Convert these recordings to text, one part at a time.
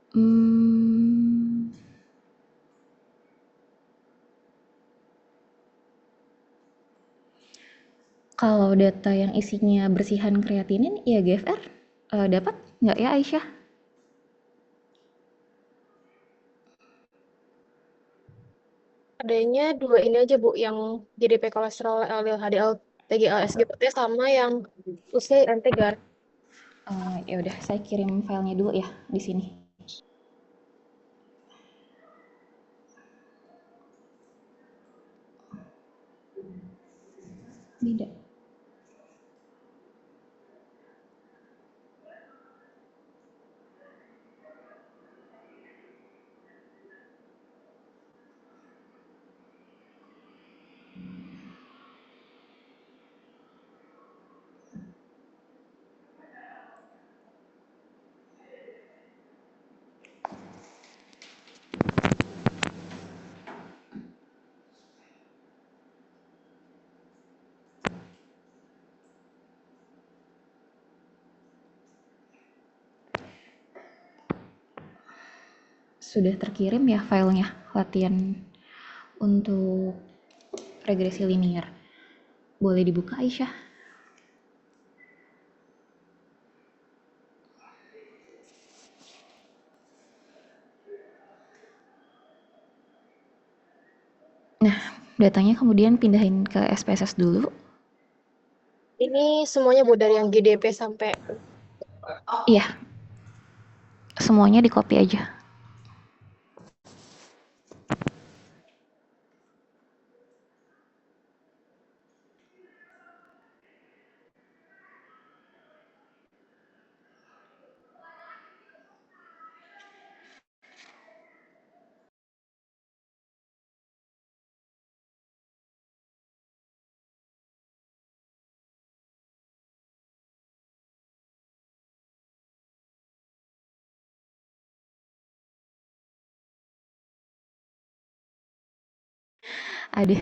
Hmm, kalau data yang isinya bersihan kreatinin, ya GFR dapat nggak ya Aisyah? Adanya dua ini aja Bu, yang GDP kolesterol, LDL, HDL, TGA, SGPT sama yang USG, NT-GAR. Ya udah, saya kirim filenya dulu ya di sini. Beda. Sudah terkirim ya filenya, latihan untuk regresi linear. Boleh dibuka Aisyah? Nah, datanya kemudian pindahin ke SPSS dulu. Ini semuanya Bu, dari yang GDP sampai Iya, semuanya di copy aja. Ada,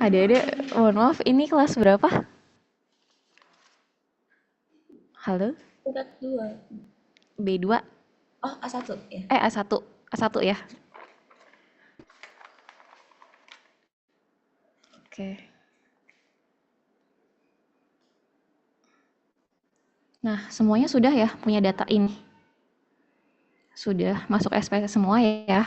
ada. Mohon maaf, ini kelas berapa? Halo? Tingkat 2. B2? Oh, A1 ya. A1. A1 ya? Oke. Nah, semuanya sudah ya punya data ini. Sudah masuk SPSS semua ya.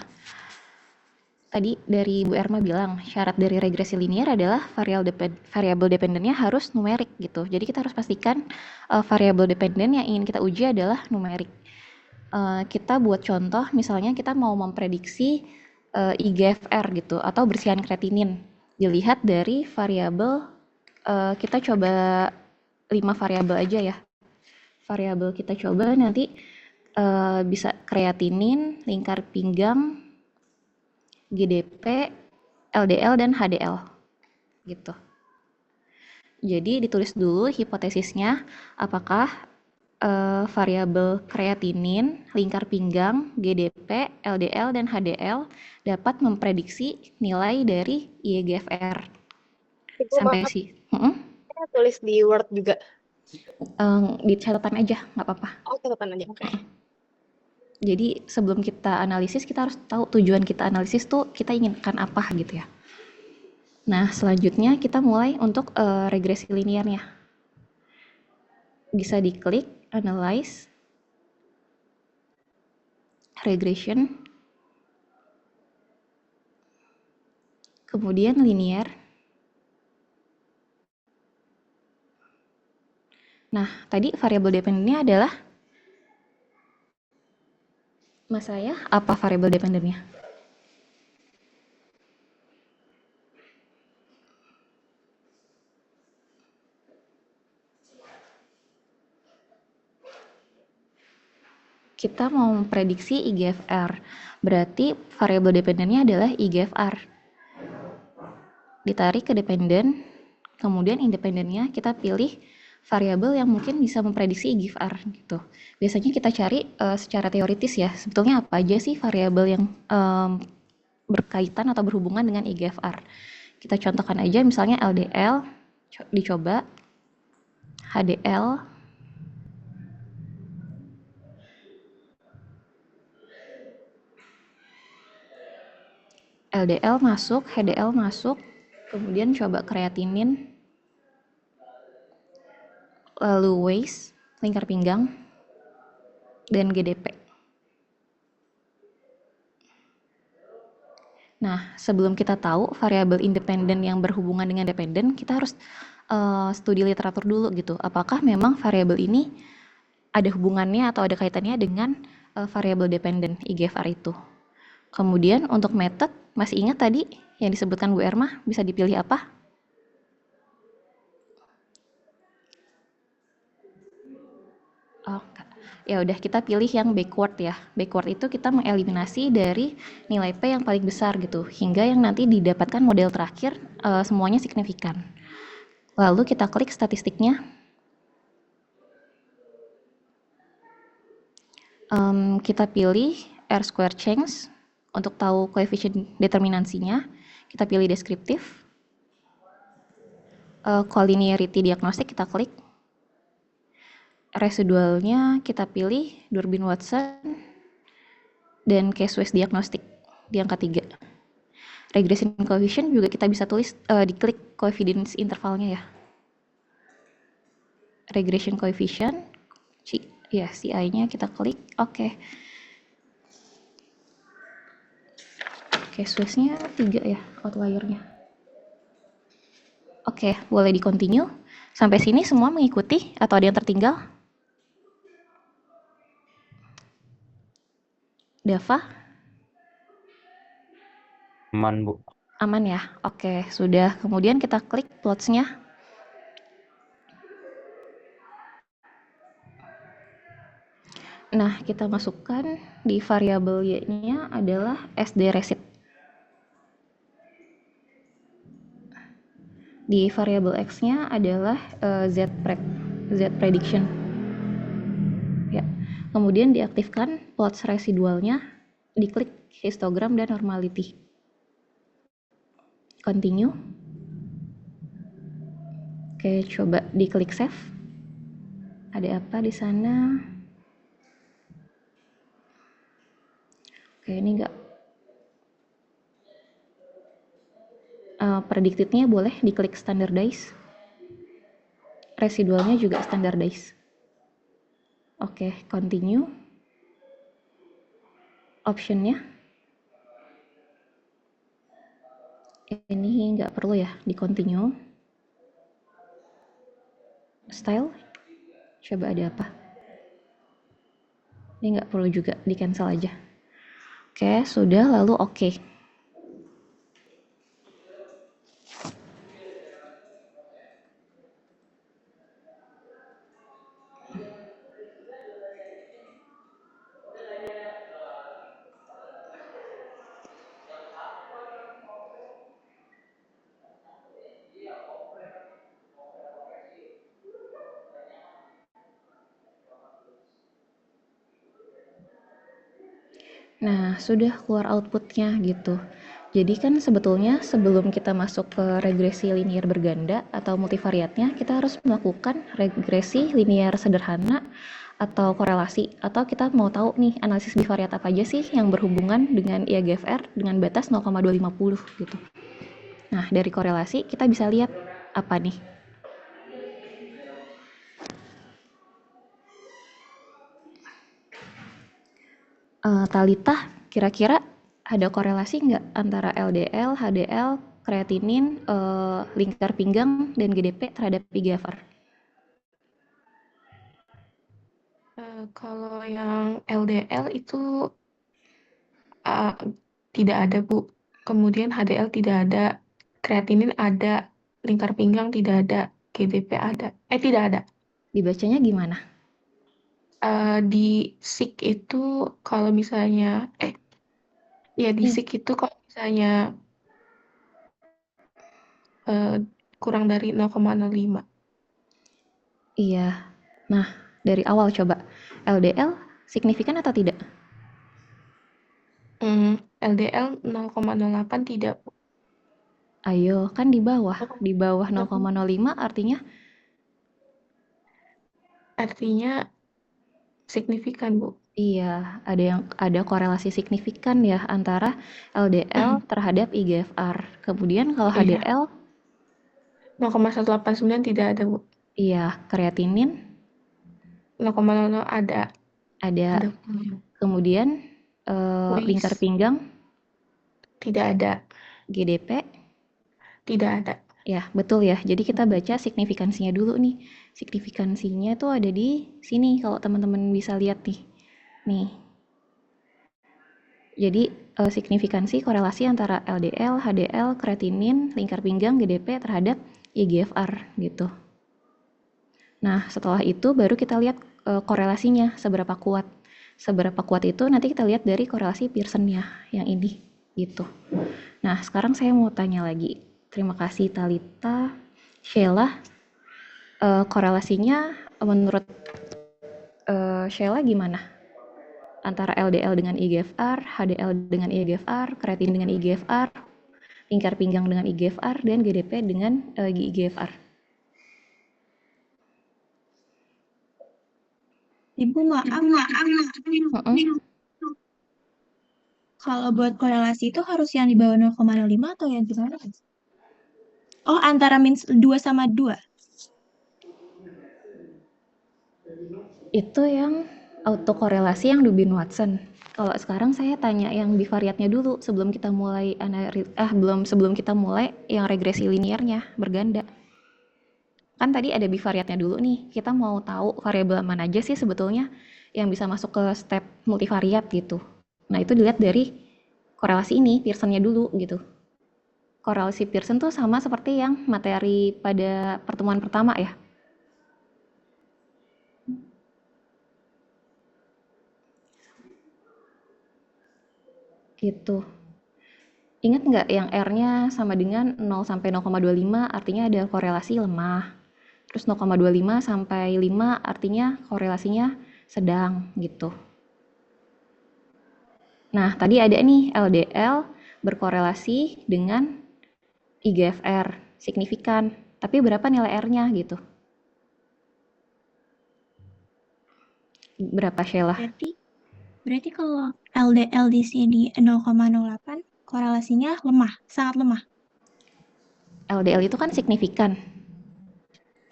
Tadi dari Bu Erma bilang syarat dari regresi linear adalah variabel dependennya harus numerik gitu. Jadi kita harus pastikan variabel dependen yang ingin kita uji adalah numerik. Kita buat contoh, misalnya kita mau memprediksi IGFR gitu atau bersihan kreatinin. Dilihat dari variabel, kita coba 5 variabel aja ya. Variabel kita coba nanti bisa kreatinin, lingkar pinggang, GDP, LDL, dan HDL gitu. Jadi ditulis dulu hipotesisnya, apakah variabel kreatinin, lingkar pinggang, GDP, LDL, dan HDL dapat memprediksi nilai dari IEGFR. Ibu Sampai maaf, sih, saya tulis di Word juga. di catatan aja, nggak apa-apa. Oh, catatan aja, oke. Jadi sebelum kita analisis, kita harus tahu tujuan kita analisis tuh kita inginkan apa gitu ya. Nah, selanjutnya kita mulai untuk regresi linearnya. Bisa diklik, analyze, regression, kemudian linear. Nah, tadi variabel dependennya adalah Mas saya, apa variabel dependennya? Kita mau memprediksi IGFR, berarti variabel dependennya adalah IGFR. Ditarik ke dependen, kemudian independennya kita pilih variabel yang mungkin bisa memprediksi IGFR gitu. Biasanya kita cari secara teoritis ya, sebetulnya apa aja sih variabel yang berkaitan atau berhubungan dengan IGFR. Kita contohkan aja misalnya LDL, dicoba, HDL, LDL masuk, HDL masuk, kemudian coba kreatinin, lalu waist, lingkar pinggang, dan GDP. Nah, sebelum kita tahu variabel independen yang berhubungan dengan dependen, kita harus studi literatur dulu gitu. Apakah memang variabel ini ada hubungannya atau ada kaitannya dengan variabel dependen IGFR itu. Kemudian untuk metode, masih ingat tadi yang disebutkan Bu Erma, bisa dipilih apa? Oh, ya udah kita pilih yang backward ya. Backward itu kita mengeliminasi dari nilai P yang paling besar gitu, hingga yang nanti didapatkan model terakhir semuanya signifikan. Lalu kita klik statistiknya. Kita pilih R-square change untuk tahu koefisien determinansinya. Kita pilih deskriptif. Collinearity diagnostik kita klik. Residualnya kita pilih Durbin-Watson dan case-wise diagnostik di angka 3. Regression coefficient juga kita bisa tulis diklik confidence intervalnya ya. Regression coefficient, CI-nya kita klik, oke. Case-wise-nya 3 ya, outlier-nya. Oke, boleh di-continue. Sampai sini semua mengikuti atau ada yang tertinggal? Dava? Aman, Bu. Aman ya? Oke, sudah. Kemudian kita klik plots-nya. Nah, kita masukkan di variabel Y-nya adalah SD resid. Di variabel X-nya adalah Z prediction. Ya. Kemudian diaktifkan plots residualnya, diklik histogram dan normality. Continue. Oke, coba diklik save. Ada apa di sana? Oke, ini enggak. Predicted-nya boleh diklik standardize. Residualnya juga standardize. Oke, continue. Option-nya. Ini nggak perlu ya, di continue. Style, coba ada apa? Ini nggak perlu juga, di cancel aja. Oke, sudah, lalu oke. Nah, sudah keluar outputnya gitu. Jadi kan sebetulnya sebelum kita masuk ke regresi linier berganda atau multivariatnya, kita harus melakukan regresi linier sederhana atau korelasi. Atau kita mau tahu nih analisis bivariat apa aja sih yang berhubungan dengan IGFR dengan batas 0,250 gitu. Nah, dari korelasi kita bisa lihat apa nih. Talita, kira-kira ada korelasi nggak antara LDL, HDL, kreatinin, lingkar pinggang, dan GDP terhadap IGFR? Kalau yang LDL itu tidak ada, Bu. Kemudian HDL tidak ada, kreatinin ada, lingkar pinggang tidak ada, GDP ada. Tidak ada. Dibacanya gimana? Di SIK itu kalau misalnya di SIK itu kalau misalnya kurang dari 0,05. Iya. Nah, dari awal coba. LDL signifikan atau tidak? LDL 0,08 tidak, Bu. Ayo, kan di bawah. Di bawah 0,05 artinya? Artinya signifikan, Bu. Iya, ada korelasi signifikan ya antara LDL terhadap IGFR. Kemudian kalau Iya, HDL, 0,189 tidak ada, Bu. iya, kreatinin 0,00 ada. ada. Ada. Kemudian lingkar Kuis pinggang, tidak ada. GDP, Tidak ada. ya betul ya. Jadi kita baca signifikansinya dulu nih. Signifikansinya tuh ada di sini kalau teman-teman bisa lihat nih. Nih, jadi signifikansi korelasi antara LDL, HDL, kreatinin, lingkar pinggang, GDP terhadap IGFR gitu. Nah, setelah itu baru kita lihat korelasinya seberapa kuat. Seberapa kuat itu nanti kita lihat dari korelasi Pearson-nya yang ini gitu. Nah, sekarang saya mau tanya lagi. Terima kasih Talita. Sheila, korelasinya menurut Sheila gimana? Antara LDL dengan IGFR, HDL dengan IGFR, kreatin dengan IGFR, lingkar pinggang dengan IGFR, dan GDP dengan IGFR. Ibu maaf, kalau buat korelasi itu harus yang di bawah 0,05 atau yang gimana? Oh, antara -2 sama 2. Itu yang autokorelasi yang Dubin Watson. Kalau sekarang saya tanya yang bivariatnya dulu sebelum kita mulai sebelum kita mulai yang regresi linearnya berganda. Kan tadi ada bivariatnya dulu nih. Kita mau tahu variabel mana aja sih sebetulnya yang bisa masuk ke step multivariat gitu. Nah, itu dilihat dari korelasi ini, Pearson-nya dulu gitu. Korelasi Pearson tuh sama seperti yang materi pada pertemuan pertama ya. Gitu. Ingat nggak yang R-nya sama dengan 0 sampai 0,25 artinya ada korelasi lemah. Terus 0,25 sampai 5 artinya korelasinya sedang gitu. Nah, tadi ada nih LDL berkorelasi dengan IGFR signifikan. Tapi berapa nilai R-nya gitu? Berapa Sheila? Berarti kalau LDL di sini 0,08, korelasinya lemah, sangat lemah. LDL itu kan signifikan.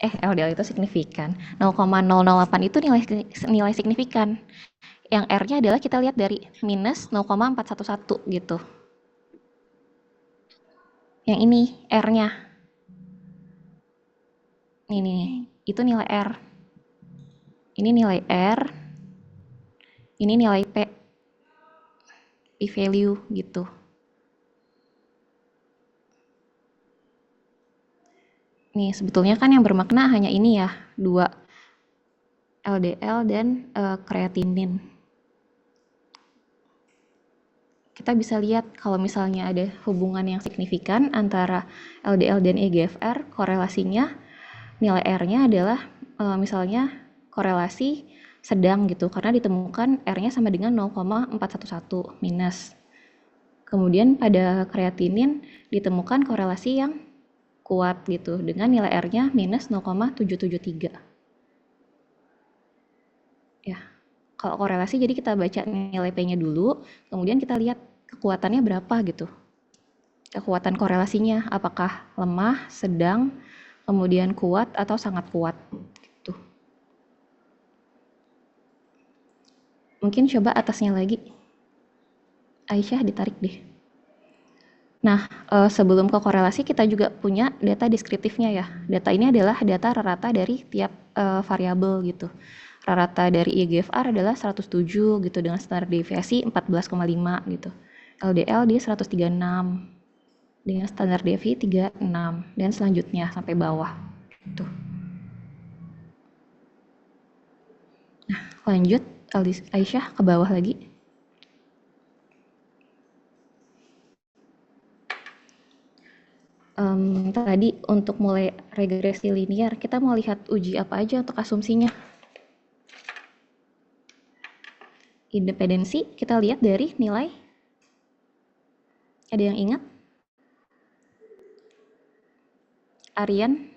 LDL itu signifikan. 0,008 itu nilai signifikan. Yang R-nya adalah kita lihat dari minus 0,411 gitu. Yang ini R-nya. Ini, itu nilai R. Ini nilai R. Ini nilai P. P-value gitu. Nih, sebetulnya kan yang bermakna hanya ini ya, 2 LDL dan kreatinin. Kita bisa lihat kalau misalnya ada hubungan yang signifikan antara LDL dan IGFR, korelasinya nilai R-nya adalah misalnya korelasi sedang gitu, karena ditemukan R-nya sama dengan 0,411 minus. Kemudian pada kreatinin ditemukan korelasi yang kuat gitu, dengan nilai R-nya minus 0,773. Ya, kalau korelasi jadi kita baca nilai P-nya dulu, kemudian kita lihat kekuatannya berapa gitu. Kekuatan korelasinya apakah lemah, sedang, kemudian kuat atau sangat kuat gitu. Mungkin coba atasnya lagi. Aisyah ditarik deh. Nah, sebelum ke korelasi kita juga punya data deskriptifnya ya. Data ini adalah data rata dari tiap variabel gitu. Rata dari IGFR adalah 107 gitu dengan standar deviasi 14,5 gitu. LDL dia 136 dengan standar devi 36 dan selanjutnya sampai bawah. Tuh. Nah, lanjut Aisyah ke bawah lagi. Tadi untuk mulai regresi linear, kita mau lihat uji apa aja untuk asumsinya. Independensi kita lihat dari nilai. Ada yang ingat? Aryan?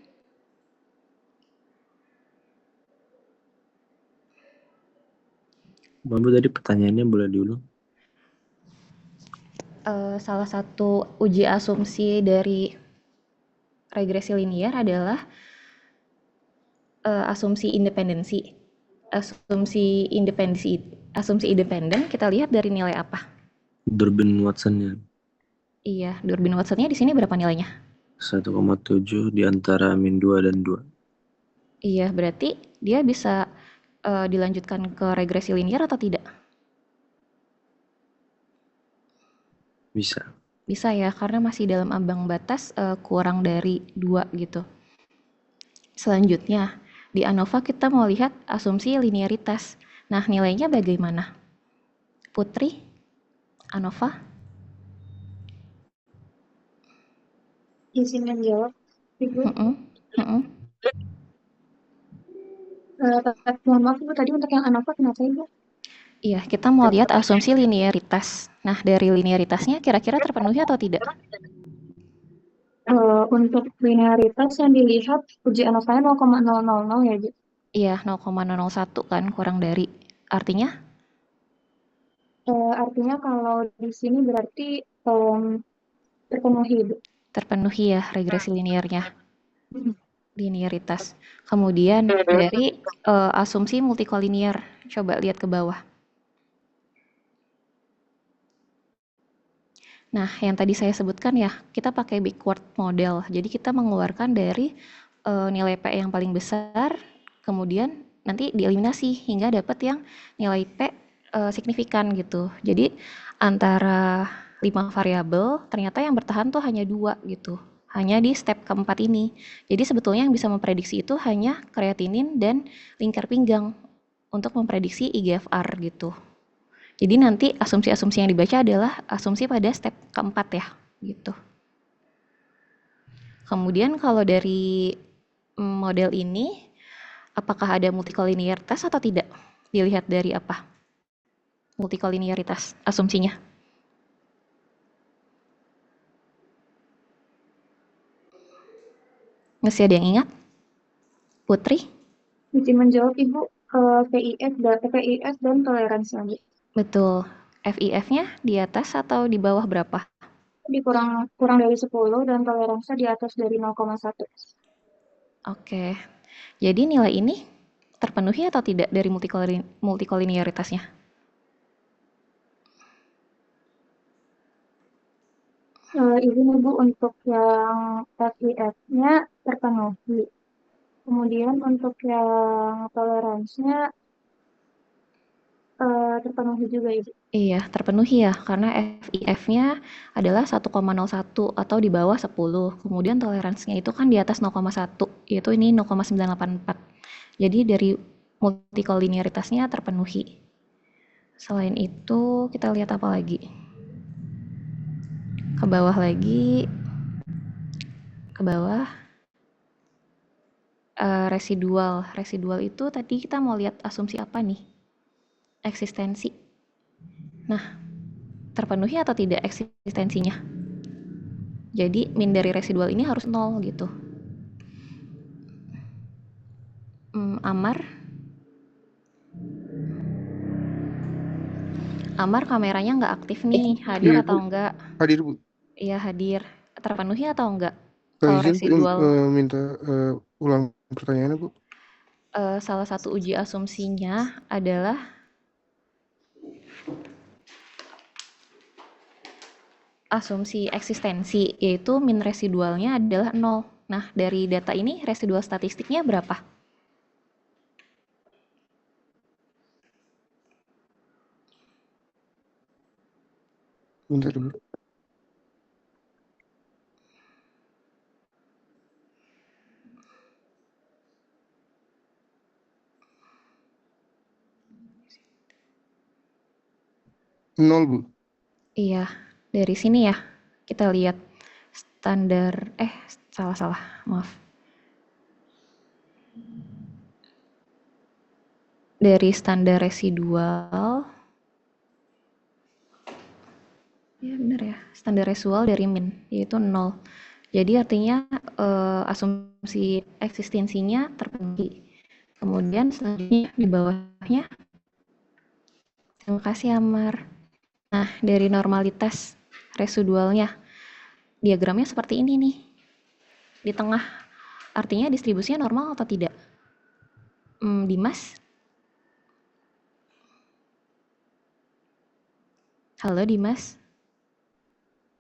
Bambu tadi pertanyaannya boleh diulang? Salah satu uji asumsi dari regresi linear adalah asumsi independensi. Asumsi independen kita lihat dari nilai apa? Durbin-Watson-nya Iya, Durbin Watson-nya di sini berapa nilainya? 1,7 di antara min 2 dan 2. Iya, berarti dia bisa dilanjutkan ke regresi linear atau tidak? Bisa. Bisa ya, karena masih dalam ambang batas kurang dari 2 gitu. Selanjutnya, di ANOVA kita mau lihat asumsi linearitas. Nah, nilainya bagaimana? Putri, ANOVA? Izin menjawab, Ibu. Mohon maaf, Ibu, tadi untuk yang ANOVA kenapa, Ibu? Iya, kita mau lihat asumsi linearitas. Nah, dari linearitasnya kira-kira terpenuhi atau tidak? Untuk linearitas yang dilihat uji ANOVA-nya 0,000 ya, Bu? Iya, 0,001 kan, kurang dari. Artinya? Artinya kalau di sini berarti terpenuhi, Bu. Terpenuhi ya regresi linearnya. Linearitas. Kemudian dari asumsi multikolinier, coba lihat ke bawah. Nah, yang tadi saya sebutkan ya, kita pakai backward model. Jadi kita mengeluarkan dari nilai P yang paling besar, kemudian nanti dieliminasi hingga dapat yang nilai P signifikan gitu. Jadi antara 5 variabel, ternyata yang bertahan tuh hanya 2 gitu. Hanya di step keempat ini. Jadi sebetulnya yang bisa memprediksi itu hanya kreatinin dan lingkar pinggang untuk memprediksi IGFR gitu. Jadi nanti asumsi-asumsi yang dibaca adalah asumsi pada step keempat ya, gitu. Kemudian kalau dari model ini, apakah ada multikoliniaritas atau tidak? Dilihat dari apa? Multikoliniaritas, asumsinya. Masih ada yang ingat? Putri? Izin menjawab, Ibu, VIF dan toleransi lagi. Betul. FIF-nya di atas atau di bawah berapa? Di kurang dari 10 dan toleransi di atas dari 0,1. Oke. Jadi nilai ini terpenuhi atau tidak dari multikoliniaritasnya? Izin Ibu, untuk yang FIF-nya terpenuhi. Kemudian untuk yang toleransinya terpenuhi juga, Ibu. Iya, terpenuhi ya, karena FIF-nya adalah 1,01 atau di bawah 10. Kemudian toleransinya itu kan di atas 0,1, yaitu ini 0,984. Jadi dari multikoliniaritasnya terpenuhi. Selain itu, kita lihat apa lagi? Ke bawah lagi, ke bawah. Residual. Residual itu tadi kita mau lihat asumsi apa nih? Eksistensi. Nah, terpenuhi atau tidak eksistensinya? Jadi min dari residual ini harus 0 gitu. Amar kameranya nggak aktif nih, hadir atau enggak? Hadir, Bu. Iya, hadir. Terpenuhi atau enggak? Kalau Izin residual minta ulang pertanyaannya, Bu. Salah satu uji asumsinya adalah asumsi eksistensi, yaitu min residualnya adalah 0. Nah, dari data ini residual statistiknya berapa? Bentar dulu. Nol, Bu. Iya, dari sini ya. Kita lihat standar, salah, maaf. Dari standar residual, ya benar ya, standar residual dari min, yaitu 0. Jadi artinya asumsi eksistensinya terpenuhi. Kemudian selanjutnya di bawahnya Terima kasih Amar. Nah, dari normalitas residualnya, diagramnya seperti ini nih. Di tengah, artinya distribusinya normal atau tidak? Dimas? Halo Dimas?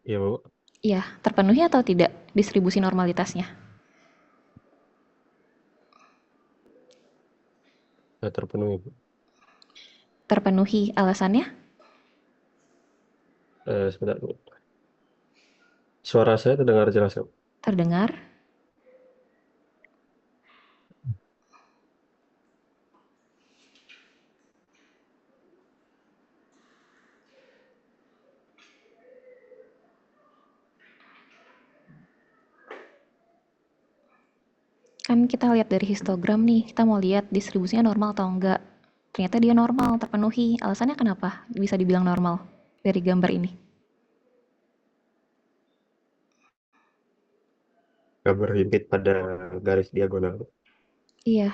Iya, Bu. Iya, terpenuhi atau tidak distribusi normalitasnya? Sudah terpenuhi, Bu. Terpenuhi, alasannya? Sebentar, Bu. Suara saya terdengar jelas, Bu. Terdengar? Kan kita lihat dari histogram nih, kita mau lihat distribusinya normal atau enggak. Ternyata dia normal, terpenuhi. Alasannya kenapa bisa dibilang normal dari gambar ini? Nggak berhimpit pada garis diagonal, Bu. Iya,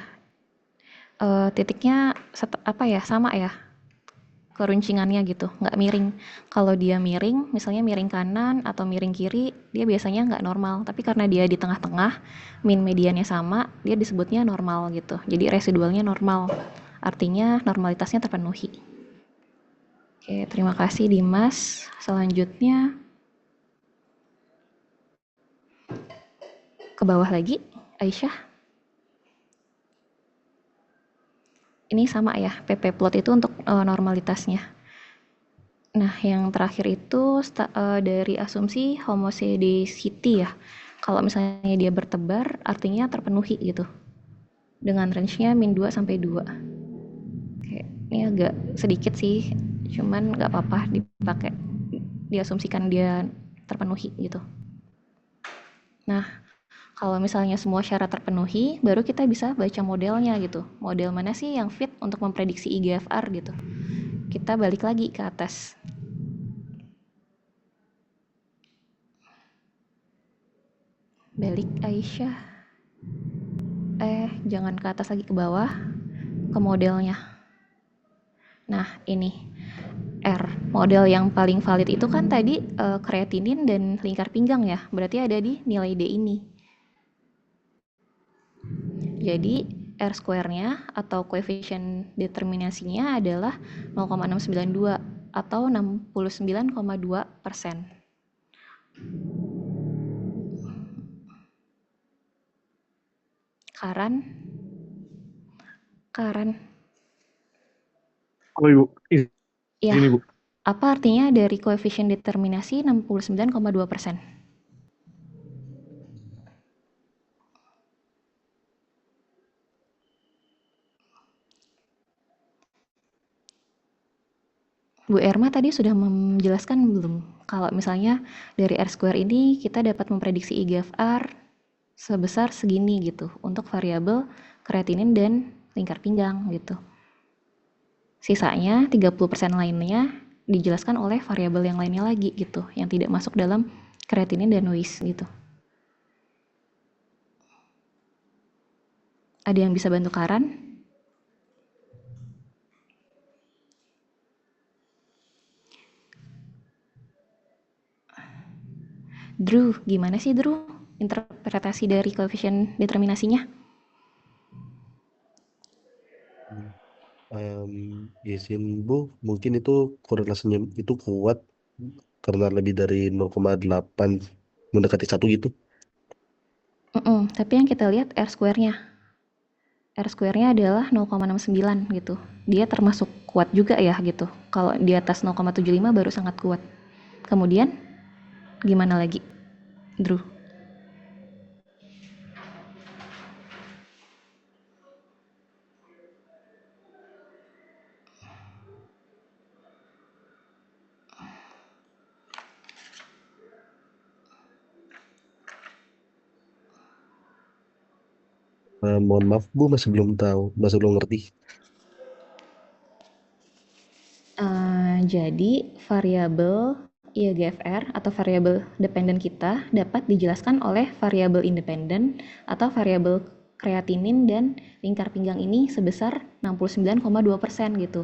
titiknya sama ya, keruncingannya gitu, nggak miring. Kalau dia miring, misalnya miring kanan atau miring kiri, dia biasanya nggak normal. Tapi karena dia di tengah-tengah, min mediannya sama, dia disebutnya normal gitu. Jadi residualnya normal, artinya normalitasnya terpenuhi. Oke, terima kasih Dimas. Selanjutnya ke bawah lagi, Aisyah. Ini sama ya, PP plot itu untuk normalitasnya. Nah, yang terakhir itu dari asumsi homozygosity ya. Kalau misalnya dia bertebar, artinya terpenuhi gitu. Dengan range-nya min 2 sampai 2. Oke, ini agak sedikit sih, cuman nggak apa-apa dipakai. Diasumsikan dia terpenuhi gitu. Nah, kalau misalnya semua syarat terpenuhi, baru kita bisa baca modelnya gitu. Model mana sih yang fit untuk memprediksi IGFR gitu. Kita balik lagi ke atas. Balik Aisyah. Jangan ke atas lagi, ke bawah. Ke modelnya. Nah, ini. R. Model yang paling valid itu kan tadi kreatinin dan lingkar pinggang ya. Berarti ada di nilai D ini. Jadi R square-nya atau koefisien determinasinya adalah 0,692 atau 69,2%. Karan. Oh, Ibu. Ya, Ini, Bu. apa artinya dari koefisien determinasi 69,2%? Bu Erma tadi sudah menjelaskan belum? Kalau misalnya dari R square ini kita dapat memprediksi IGFR sebesar segini gitu untuk variabel kreatinin dan lingkar pinggang gitu. Sisanya 30% lainnya dijelaskan oleh variabel yang lainnya lagi gitu, yang tidak masuk dalam kreatinin dan noise gitu. Ada yang bisa bantu Karan? Drew, gimana sih Drew interpretasi dari koefisien determinasinya? Izin Bu, mungkin itu korelasinya itu kuat karena lebih dari 0,8 mendekati 1 gitu. Tapi yang kita lihat R square-nya. R square-nya adalah 0,69 gitu. Dia termasuk kuat juga ya gitu. Kalau di atas 0,75 baru sangat kuat. Kemudian gimana lagi, Drew? Mohon maaf Bu, masih belum tahu, masih belum ngerti. Jadi variabel IGFR atau variabel dependen kita dapat dijelaskan oleh variabel independen atau variabel kreatinin dan lingkar pinggang ini sebesar 69,2% gitu.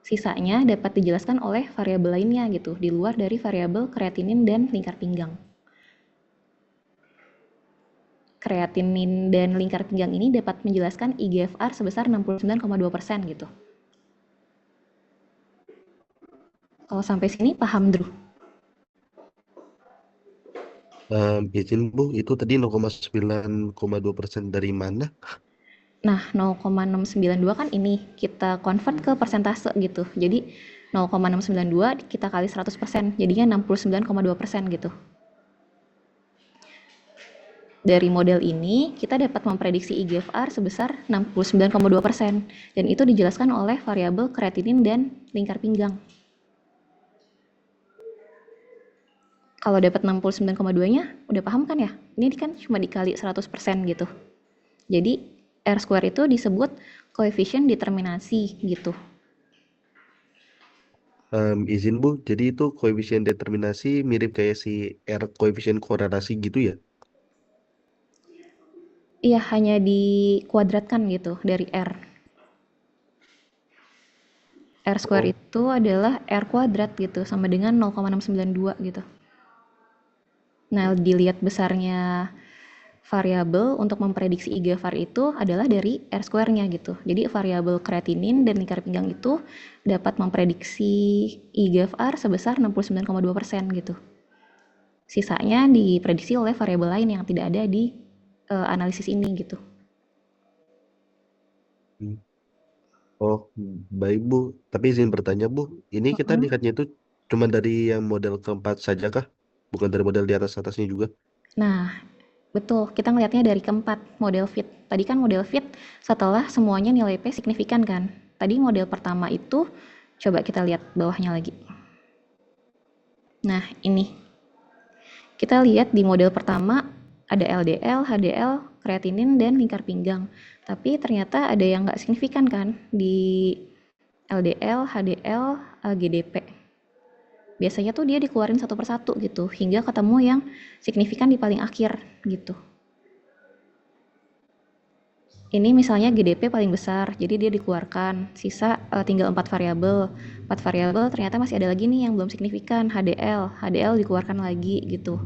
Sisanya dapat dijelaskan oleh variabel lainnya gitu, di luar dari variabel kreatinin dan lingkar pinggang. Kreatinin dan lingkar pinggang ini dapat menjelaskan IGFR sebesar 69,2% gitu. Kalau sampai sini paham, Drew? Izin Bu, itu tadi 0,9,2% dari mana? Nah, 0,692 kan ini kita convert ke persentase gitu. Jadi 0,692 kita kali 100%, jadinya 69,2% gitu. Dari model ini, kita dapat memprediksi IGFR sebesar 69,2%, dan itu dijelaskan oleh variabel kreatinin dan lingkar pinggang. Kalau dapat 69,2-nya, udah paham kan ya? Ini kan cuma dikali 100% gitu. Jadi, R-square itu disebut koefisien determinasi gitu. Izin Bu, jadi itu koefisien determinasi mirip kayak si R koefisien korelasi gitu ya? Iya, hanya dikuadratkan gitu dari R. R square itu adalah R kuadrat gitu, sama dengan 0,692 gitu. Nah, dilihat besarnya variabel untuk memprediksi IGFR itu adalah dari R square-nya gitu. Jadi variabel kreatinin dan lingkar pinggang itu dapat memprediksi IGFR sebesar 69,2% gitu. Sisanya diprediksi oleh variabel lain yang tidak ada di analisis ini gitu. Oh, baik Bu. Tapi izin bertanya Bu, ini kita lihatnya itu cuma dari yang model keempat saja kah? Bukan dari model di atasnya juga? Nah, betul, kita ngelihatnya dari keempat model fit. Tadi kan model fit setelah semuanya nilai P signifikan kan. Tadi model pertama itu, coba kita lihat bawahnya lagi. Nah, ini. Kita lihat di model pertama ada LDL, HDL, kreatinin, dan lingkar pinggang. Tapi ternyata ada yang nggak signifikan kan di LDL, HDL, GDP. Biasanya tuh dia dikeluarin satu persatu gitu, hingga ketemu yang signifikan di paling akhir gitu. Ini misalnya GDP paling besar, jadi dia dikeluarkan, sisa tinggal 4 variabel. 4 variabel ternyata masih ada lagi nih yang belum signifikan, HDL dikeluarkan lagi gitu.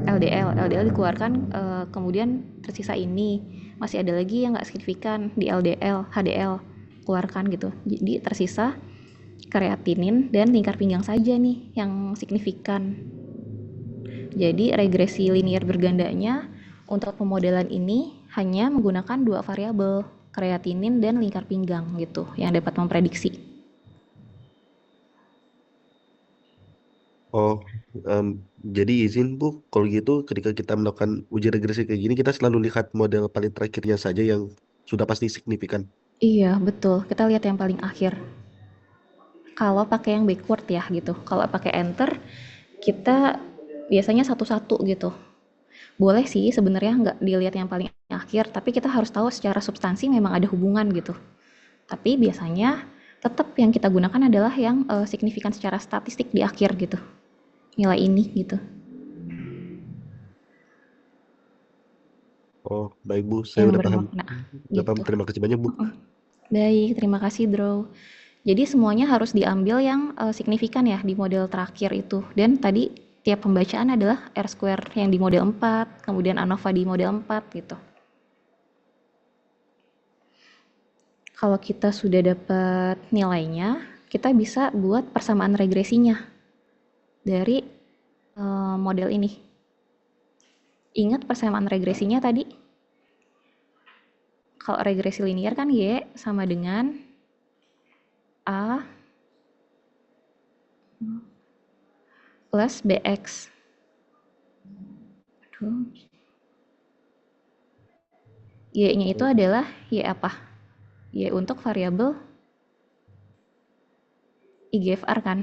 LDL dikeluarkan, kemudian tersisa ini, masih ada lagi yang nggak signifikan di LDL, HDL, keluarkan gitu. Jadi tersisa kreatinin dan lingkar pinggang saja nih yang signifikan. Jadi regresi linear bergandanya untuk pemodelan ini hanya menggunakan 2 variabel, kreatinin dan lingkar pinggang gitu, yang dapat memprediksi. Oh, jadi izin Bu, kalau gitu ketika kita melakukan uji regresi kayak gini, kita selalu lihat model paling terakhirnya saja yang sudah pasti signifikan. Iya, betul. Kita lihat yang paling akhir. Kalau pakai yang backward ya gitu. Kalau pakai enter, kita biasanya satu-satu gitu. Boleh sih sebenarnya nggak dilihat yang paling akhir, tapi kita harus tahu secara substansi memang ada hubungan gitu. Tapi biasanya tetap yang kita gunakan adalah yang signifikan secara statistik di akhir gitu. Nilai ini gitu. Oh, baik Bu, saya udah paham. Udah paham. Gitu. Terima kasih banyak Bu. Baik, terima kasih Drew. Jadi semuanya harus diambil yang signifikan ya di model terakhir itu. Dan tadi tiap pembacaan adalah R square yang di model 4, kemudian ANOVA di model 4 gitu. Kalau kita sudah dapat nilainya, kita bisa buat persamaan regresinya dari model ini. Ingat persamaan regresinya tadi? Kalau regresi linear kan Y sama dengan A plus BX. Y-nya itu adalah Y apa? Y untuk variabel IGFR kan?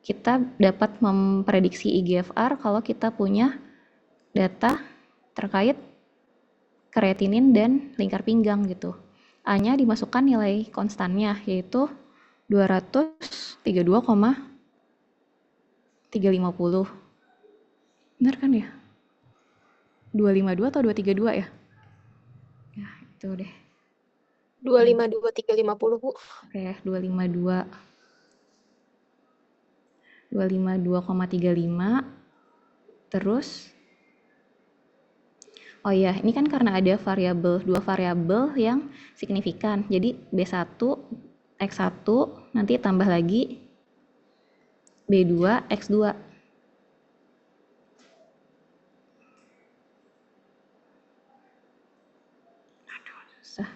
Kita dapat memprediksi IGFR kalau kita punya data terkait kreatinin dan lingkar pinggang gitu. A-nya dimasukkan nilai konstannya, yaitu 232,350. Benar kan ya? 252 atau 232 ya? Ya, itu deh. 252, 350, Bu. Oke, 252. 252,35. Terus, oh iya, ini kan karena ada dua variabel yang signifikan. Jadi B1, X1, nanti tambah lagi B2, X2. Susah.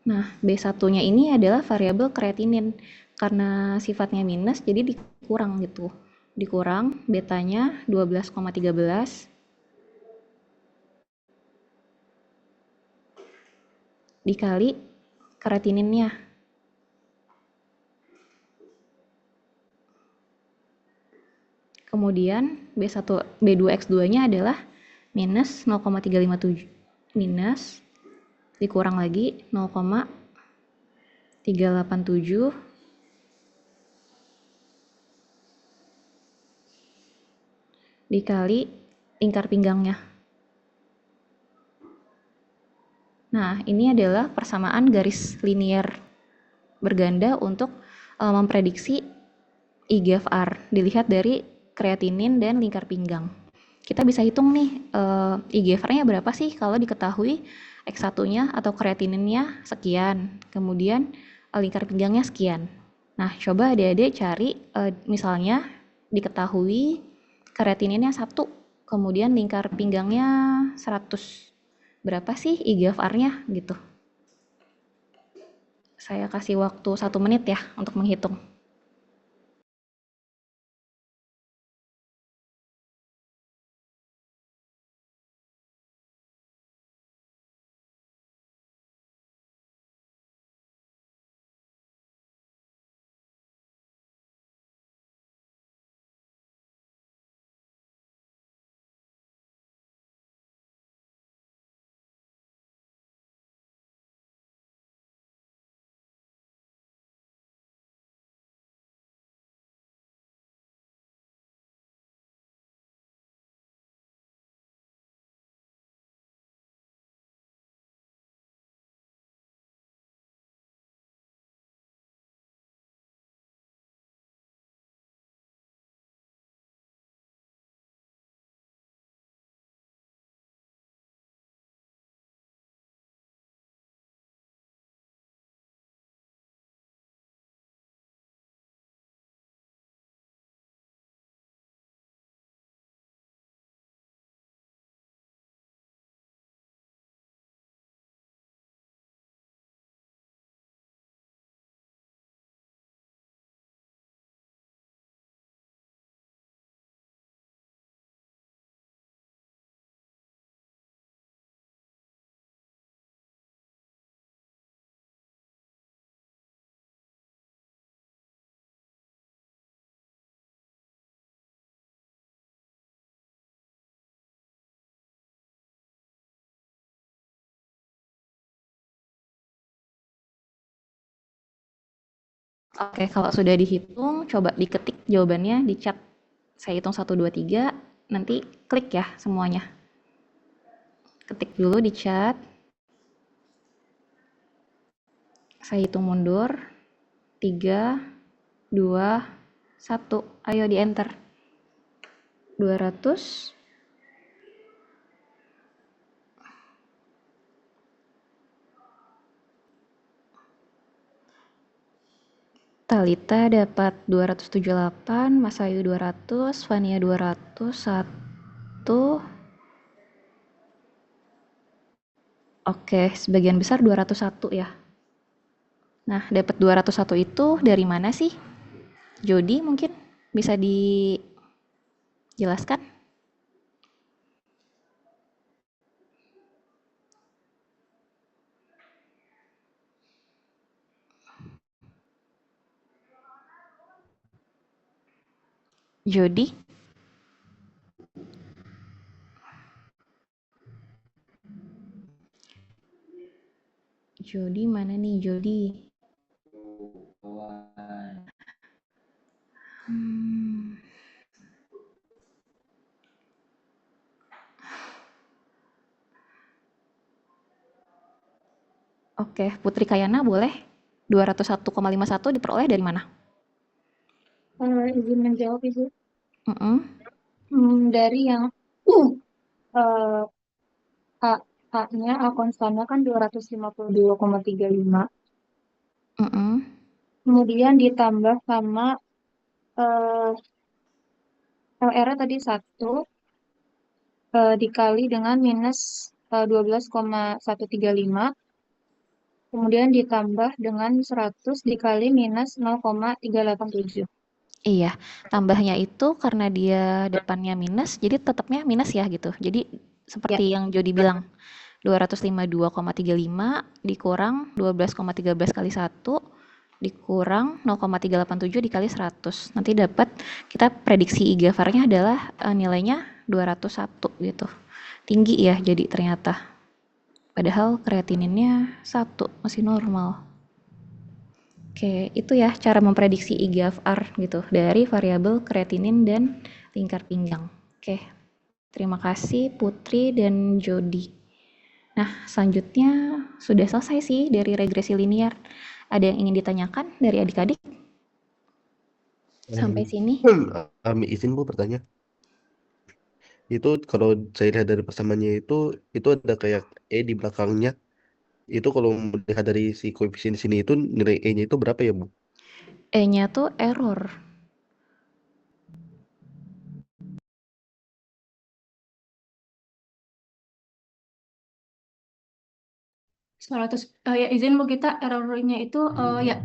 Nah, B1-nya ini adalah variabel kreatinin. Karena sifatnya minus, jadi dikurang gitu. Dikurang, betanya 12,13 dikali kreatininnya. Kemudian B2X2-nya adalah minus 0,357 minus dikurang lagi 0,387 dikali lingkar pinggangnya. Nah, ini adalah persamaan garis linier berganda untuk memprediksi IGFR dilihat dari kreatinin dan lingkar pinggang. Kita bisa hitung nih IGFR-nya berapa sih kalau diketahui X1-nya atau kreatininnya sekian, kemudian lingkar pinggangnya sekian. Nah, coba adik-adik cari misalnya diketahui kreatininnya 1, kemudian lingkar pinggangnya 100. Berapa sih IGFR-nya gitu? Saya kasih waktu 1 menit ya untuk menghitung. Oke, kalau sudah dihitung, coba diketik jawabannya di chat. Saya hitung 1, 2, 3, nanti klik ya semuanya. Ketik dulu di chat. Saya hitung mundur. 3, 2, 1. Ayo di enter. 200. Talita dapat 278, Mas Ayu 200, Fania 200, 1. Oke, sebagian besar 201 ya. Nah, dapat 201 itu dari mana sih? Jody mungkin bisa dijelaskan? Jody? Jody mana nih Jody? Oke, Putri Kayana boleh 201,51 diperoleh dari mana? Izin menjawab Ibu. Mm-mm. Dari yang eh, A-nya, A konstannya kan 252,35. Mm-mm. Kemudian ditambah sama eh, LR-nya tadi 1 dikali dengan minus 12,135. Kemudian ditambah dengan 100 dikali minus 0,387. Iya, tambahnya itu karena dia depannya minus, jadi tetapnya minus ya gitu. Jadi seperti yang Jody bilang, 252,35 dikurang 12,13 kali 1 dikurang 0,387 dikali 100. Nanti dapat kita prediksi IGFR-nya adalah nilainya 201 gitu. Tinggi ya jadi ternyata. Padahal kreatininnya 1 masih normal. Oke, itu ya cara memprediksi IGFR gitu dari variabel kreatinin dan lingkar pinggang. Oke, terima kasih Putri dan Jody. Nah, selanjutnya sudah selesai sih dari regresi linear. Ada yang ingin ditanyakan dari adik-adik? Sampai sini? Izin Bu bertanya. Itu kalau saya lihat dari persamaannya itu ada kayak di belakangnya. Itu kalau melihat dari si koefisien sini itu nilai E-nya itu berapa ya Bu? E-nya tuh error. Ya izin Bu, kita errornya itu ya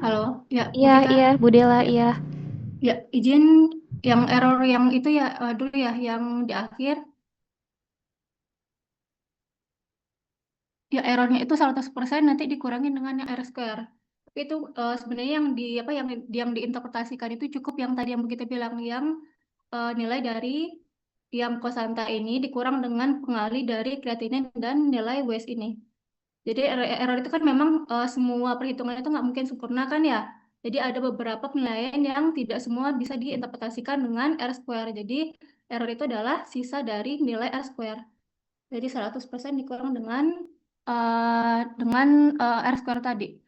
halo ya Bu Iya, kita iya, Bu Dela, iya. ya izin yang error yang itu ya dulu ya yang di akhir ya errornya itu 100% nanti dikurangin dengan yang R square. Tapi itu sebenarnya yang di apa yang diinterpretasikan itu cukup yang tadi yang kita bilang yang nilai dari yang kosanta ini dikurang dengan pengali dari kreatinin dan nilai WS ini. Jadi error itu kan memang semua perhitungan itu nggak mungkin sempurna kan ya. Jadi ada beberapa penilaian yang tidak semua bisa diinterpretasikan dengan R square. Jadi error itu adalah sisa dari nilai R square. Jadi 100% dikurang dengan R square tadi.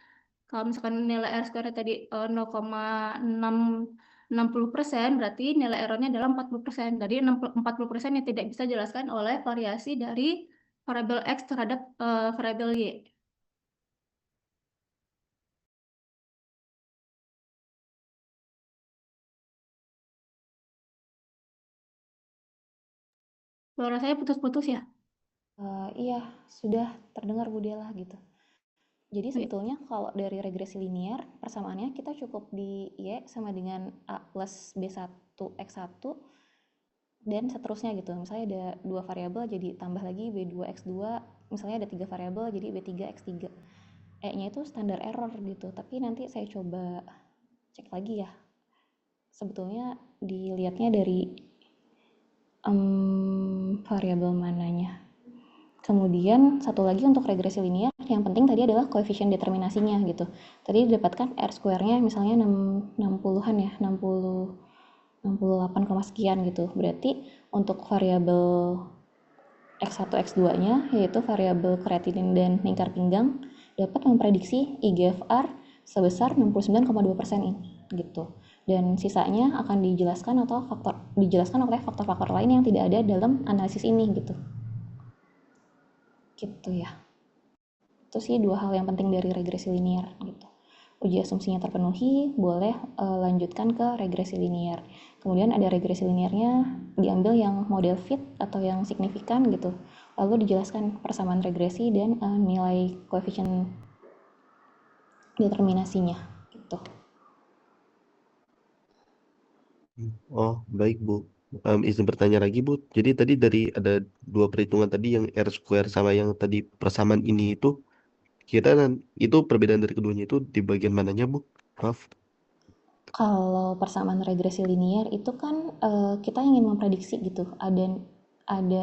Kalau misalkan nilai R square tadi 0,660%, berarti nilai errornya adalah 40%. Jadi 40% yang tidak bisa dijelaskan oleh variasi dari variabel X terhadap variabel Y. Suara saya putus-putus ya? Iya, sudah terdengar Bu Dela gitu. Jadi Iya. sebetulnya kalau dari regresi linear, persamaannya kita cukup di Y sama dengan A plus B1 X1 dan seterusnya gitu. Misalnya ada 2 variabel jadi tambah lagi B2 X2, misalnya ada 3 variabel jadi B3 X3. E-nya itu standar error gitu, tapi nanti saya coba cek lagi ya. Sebetulnya dilihatnya dari variabel mananya. Kemudian satu lagi untuk regresi linear, yang penting tadi adalah koefisien determinasinya gitu. Tadi didapatkan R square-nya misalnya 60-an ya, 68, sekian gitu. Berarti untuk variabel X1, X2-nya, yaitu variabel kreatinin dan lingkar pinggang, dapat memprediksi IGFR sebesar 69,2% gitu. Dan sisanya akan dijelaskan oleh faktor-faktor lain yang tidak ada dalam analisis ini gitu. Gitu ya. Itu sih 2 hal yang penting dari regresi linear gitu. Uji asumsinya terpenuhi, boleh lanjutkan ke regresi linear. Kemudian ada regresi linearnya diambil yang model fit atau yang signifikan gitu. Lalu dijelaskan persamaan regresi dan nilai koefisien determinasinya gitu. Oh, baik Bu. Izin bertanya lagi Bu. Jadi tadi dari ada 2 perhitungan tadi yang R square sama yang tadi persamaan ini itu itu perbedaan dari keduanya itu di bagian mananya Bu? Maaf. Kalau persamaan regresi linear itu kan kita ingin memprediksi gitu, ada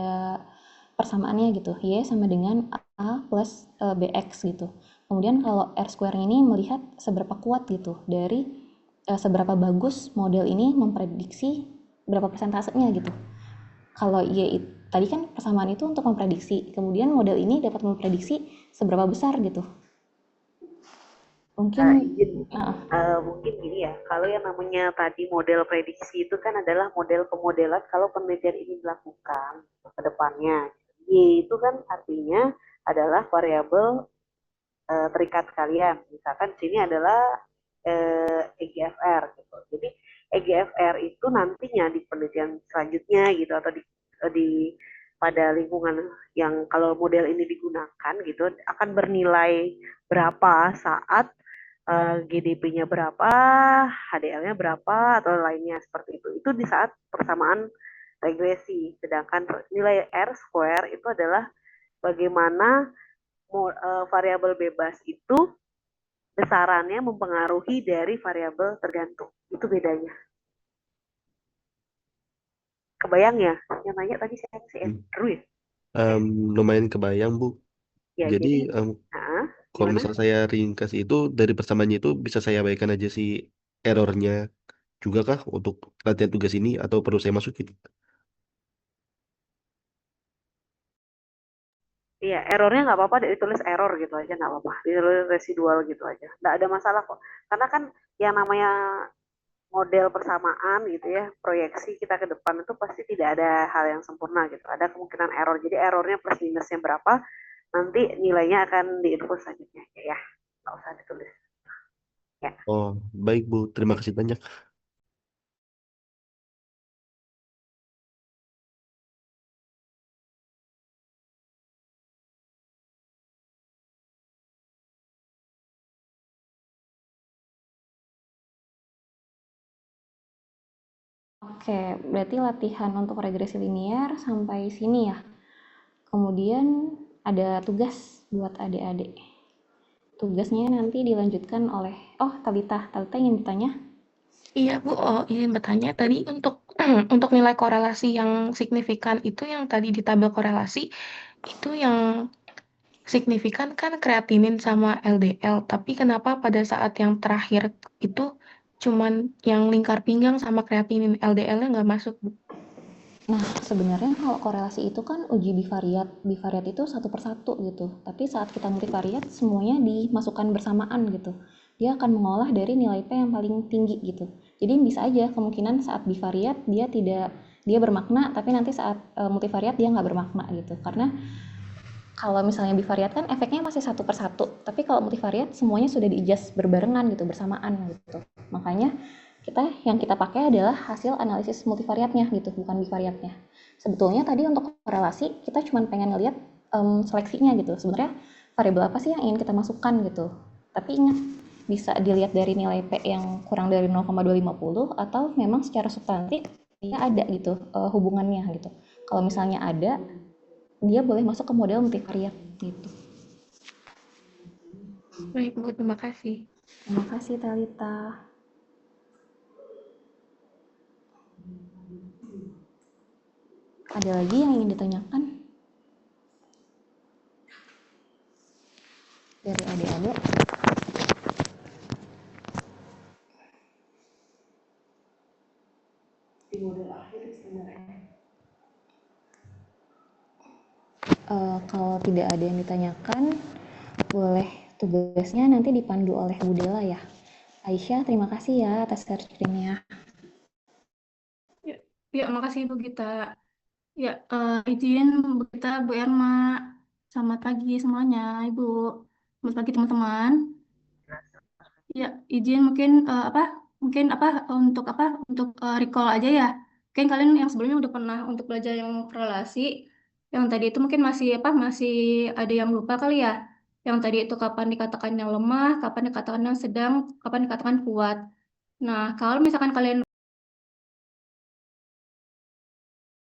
persamaannya gitu, Y sama dengan A plus BX gitu. Kemudian kalau R square ini melihat seberapa kuat gitu dari seberapa bagus model ini memprediksi berapa persentasenya gitu. Kalau tadi kan persamaan itu untuk memprediksi, kemudian model ini dapat memprediksi seberapa besar gitu. Mungkin mungkin gini ya, kalau yang namanya tadi model prediksi itu kan adalah model pemodelan kalau penelitian ini dilakukan ke depannya. Y itu kan artinya adalah variabel terikat kalian. Misalkan di sini adalah EGFR gitu. Jadi EGFR itu nantinya di penelitian selanjutnya gitu atau di pada lingkungan yang kalau model ini digunakan gitu akan bernilai berapa saat GDP-nya berapa, HDL-nya berapa atau lainnya seperti itu. Itu di saat persamaan regresi. Sedangkan nilai R square itu adalah bagaimana variabel bebas itu besarannya mempengaruhi dari variabel tergantung. Itu bedanya. Kebayang ya? Yang nanya tadi siapa sih? Andrew ya? Lumayan kebayang, Bu. Ya, Jadi kalau gimana? misal saya ringkas itu dari persamaannya itu bisa saya abaikan aja si errornya juga kah untuk latihan tugas ini atau perlu saya masukin? Iya, errornya nggak apa-apa, ditulis error gitu aja nggak apa-apa, ditulis residual gitu aja, nggak ada masalah kok. Karena kan yang namanya model persamaan gitu ya, proyeksi kita ke depan itu pasti tidak ada hal yang sempurna gitu, ada kemungkinan error. Jadi errornya plus minusnya berapa, nanti nilainya akan diinput selanjutnya ya, nggak usah ditulis. Ya. Oh, baik Bu, terima kasih banyak. Oke, berarti latihan untuk regresi linear sampai sini ya. Kemudian ada tugas buat adik-adik. Tugasnya nanti dilanjutkan oleh, Talita ingin bertanya? Iya Bu, ingin bertanya tadi untuk nilai korelasi yang signifikan itu yang tadi di tabel korelasi itu yang signifikan kan kreatinin sama LDL, tapi kenapa pada saat yang terakhir itu cuman yang lingkar pinggang sama kreatinin LDL-nya nggak masuk, Bu? Nah, sebenarnya kalau korelasi itu kan uji bivariat. Bivariat itu satu per satu gitu. Tapi saat kita multivariat, semuanya dimasukkan bersamaan gitu. Dia akan mengolah dari nilai P yang paling tinggi gitu. Jadi bisa aja kemungkinan saat bivariat dia bermakna, tapi nanti saat multivariat dia nggak bermakna gitu. Karena kalau misalnya bivariat kan efeknya masih satu per satu. Tapi kalau multivariat semuanya sudah di-adjust berbarengan gitu, bersamaan gitu. Makanya yang kita pakai adalah hasil analisis multivariatnya gitu, bukan bivariatnya. Sebetulnya tadi untuk korelasi kita cuma pengen ngelihat seleksinya gitu. Sebenarnya variabel apa sih yang ingin kita masukkan gitu. Tapi ingat, bisa dilihat dari nilai P yang kurang dari 0,250 atau memang secara substantif dia ada gitu hubungannya gitu. Kalau misalnya ada, dia boleh masuk ke model multivariat gitu. Baik Bu, terima kasih. Terima kasih Talita. Ada lagi yang ingin ditanyakan dari adik-adik? Di model akhir sebenarnya. Kalau tidak ada yang ditanyakan, boleh tugasnya nanti dipandu oleh Bu Dela ya. Aisyah, terima kasih ya atas share screen-nya. Ya, makasih Bu Gita. Ya, izin Bu Gita, Bu Erma. Selamat pagi semuanya, Ibu. Selamat pagi teman-teman. Ya, izin mungkin untuk recall aja ya. Mungkin kalian yang sebelumnya udah pernah untuk belajar yang korelasi. Yang tadi itu mungkin masih ada yang lupa kali ya. Yang tadi itu kapan dikatakan yang lemah, kapan dikatakan yang sedang, kapan dikatakan kuat. Nah, kalau misalkan kalian